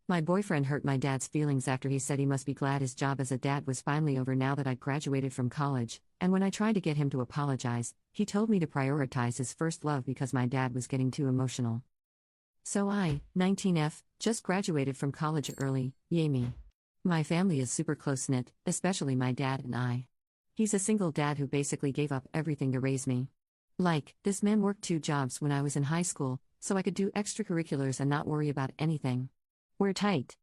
My boyfriend hurt my dad's feelings after he said he must be glad his job as a dad was finally over now that I'd graduated from college, and when I tried to get him to apologize, he told me to prioritize his first love because my dad was getting too emotional. So I, 19F, just graduated from college early, yay me. My family is super close-knit, especially my dad and I. He's a single dad who basically gave up everything to raise me. Like, this man worked 2 jobs when I was in high school, so I could do extracurriculars and not worry about anything. We're tight.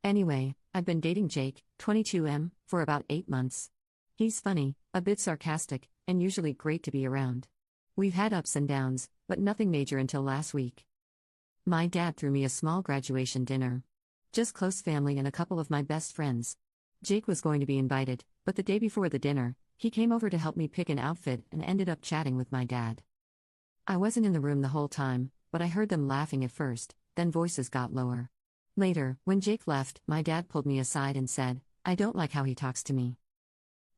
Anyway, I've been dating Jake, 22M, for about 8 months. He's funny, a bit sarcastic, and usually great to be around. We've had ups and downs, but nothing major until last week. My dad threw me a small graduation dinner. Just close family and a couple of my best friends. Jake was going to be invited, but the day before the dinner, he came over to help me pick an outfit and ended up chatting with my dad. I wasn't in the room the whole time, but I heard them laughing at first, then voices got lower. Later, when Jake left, my dad pulled me aside and said, "I don't like how he talks to me."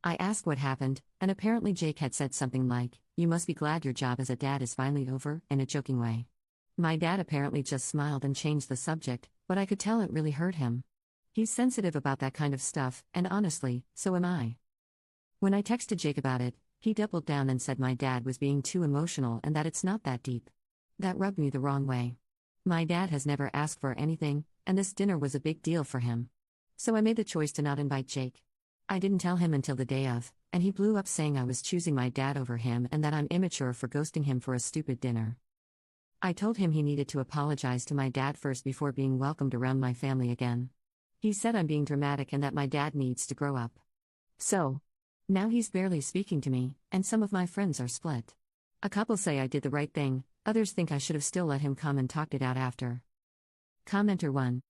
I asked what happened, and apparently Jake had said something like, "You must be glad your job as a dad is finally over," in a joking way. My dad apparently just smiled and changed the subject, but I could tell it really hurt him. He's sensitive about that kind of stuff, and honestly, so am I. When I texted Jake about it, he doubled down and said my dad was being too emotional and that it's not that deep. That rubbed me the wrong way. My dad has never asked for anything, and this dinner was a big deal for him. So I made the choice to not invite Jake. I didn't tell him until the day of, and he blew up saying I was choosing my dad over him and that I'm immature for ghosting him for a stupid dinner. I told him he needed to apologize to my dad first before being welcomed around my family again. He said I'm being dramatic and that my dad needs to grow up. So, now he's barely speaking to me, and some of my friends are split. A couple say I did the right thing, others think I should have still let him come and talked it out after. Commenter 1.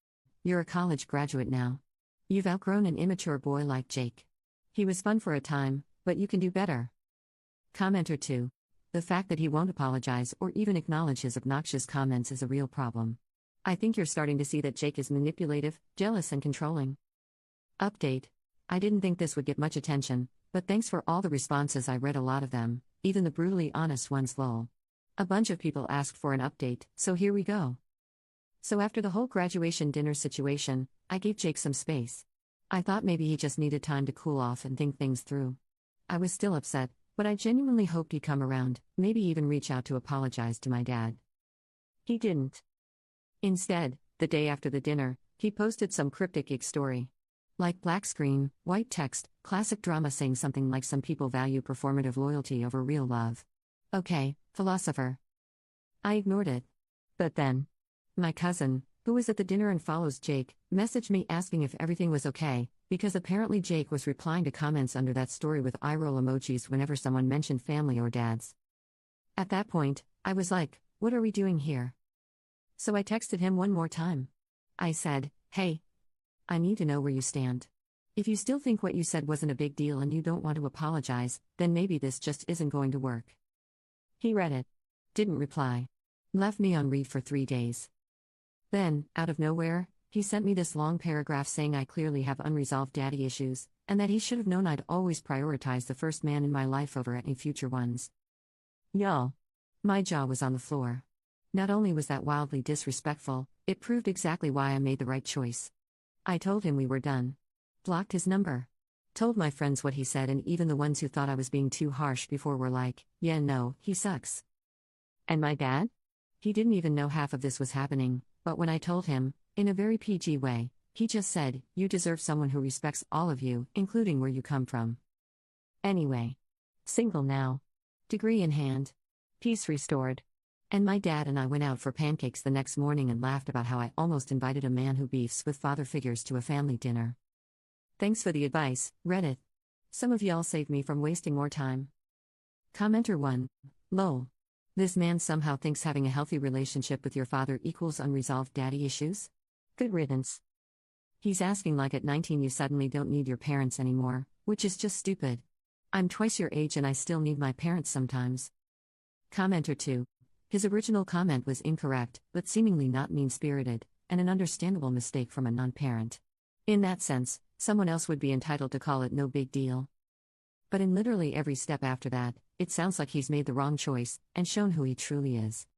You're a college graduate now. You've outgrown an immature boy like Jake. He was fun for a time, but you can do better. Commenter 2. The fact that he won't apologize or even acknowledge his obnoxious comments is a real problem. I think you're starting to see that Jake is manipulative, jealous, and controlling. Update. I didn't think this would get much attention, but thanks for all the responses. I read a lot of them, even the brutally honest ones. Lol. A bunch of people asked for an update, so here we go. So after the whole graduation dinner situation, I gave Jake some space. I thought maybe he just needed time to cool off and think things through. I was still upset, but I genuinely hoped he'd come around, maybe even reach out to apologize to my dad. He didn't. Instead, the day after the dinner, he posted some cryptic gig story. Like black screen, white text, classic drama saying something like some people value performative loyalty over real love. Okay, philosopher. I ignored it. But then, my cousin, who was at the dinner and follows Jake, messaged me asking if everything was okay, because apparently Jake was replying to comments under that story with eye roll emojis whenever someone mentioned family or dads. At that point, I was like, what are we doing here? So I texted him one more time. I said, hey, I need to know where you stand. If you still think what you said wasn't a big deal and you don't want to apologize, then maybe this just isn't going to work. He read it. Didn't reply. Left me on read for 3 days. Then, out of nowhere, he sent me this long paragraph saying I clearly have unresolved daddy issues, and that he should have known I'd always prioritize the first man in my life over any future ones. Y'all. My jaw was on the floor. Not only was that wildly disrespectful, it proved exactly why I made the right choice. I told him we were done. Blocked his number. Told my friends what he said, and even the ones who thought I was being too harsh before were like, yeah, no, he sucks. And my dad? He didn't even know half of this was happening, but when I told him, in a very PG way, he just said, you deserve someone who respects all of you, including where you come from. Anyway. Single now. Degree in hand. Peace restored. And my dad and I went out for pancakes the next morning and laughed about how I almost invited a man who beefs with father figures to a family dinner. Thanks for the advice, Reddit. Some of y'all saved me from wasting more time. Commenter 1. Lol. This man somehow thinks having a healthy relationship with your father equals unresolved daddy issues? Good riddance. He's asking like at 19 you suddenly don't need your parents anymore, which is just stupid. I'm twice your age and I still need my parents sometimes. Commenter 2. His original comment was incorrect, but seemingly not mean-spirited, and an understandable mistake from a non-parent. In that sense, someone else would be entitled to call it no big deal. But in literally every step after that, it sounds like he's made the wrong choice, and shown who he truly is.